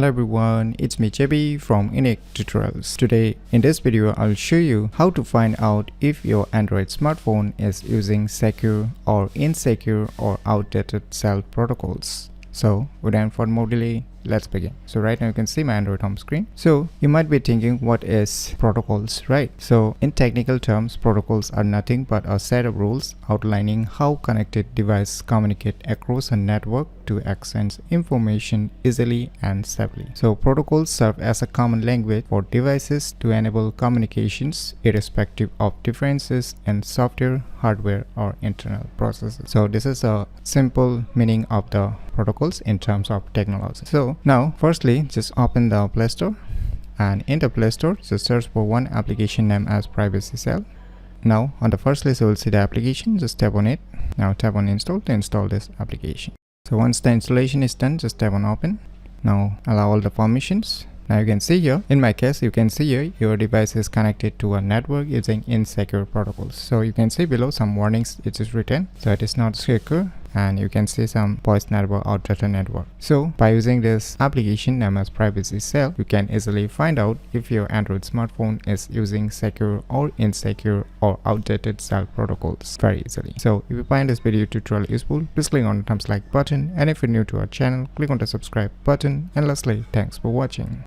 Hello everyone, it's me JB from UniqueTutorials. Today in this video I'll show you how to find out if your Android smartphone is using secure or insecure or outdated cell protocols. So without further more delay, let's begin. So right now you can see my Android home screen. So you might be thinking, what is protocols, right? So in technical terms, protocols are nothing but a set of rules outlining how connected devices communicate across a network to exchange information easily and safely. So protocols serve as a common language for devices to enable communications irrespective of differences in software, hardware, or internal processes. So this is a simple meaning of the protocols in terms of technology. So now firstly, just open the Play Store, and in the Play Store just search for one application named as Privacy Cell. Now on the first list you will see the application, just tap on it. Now tap on install to install this application. So once the installation is done, just tap on open. Now allow all the permissions. Now you can see here, in my case you can see here your device is connected to a network using insecure protocols. So you can see below some warnings it is written, so it is not secure, and you can see some voice network or data network. So by using this application named as Privacy Cell, you can easily find out if your Android smartphone is using secure or insecure or outdated cell protocols very easily. So if you find this video tutorial useful, please click on the thumbs like button, and if you're new to our channel, click on the subscribe button, and lastly, thanks for watching.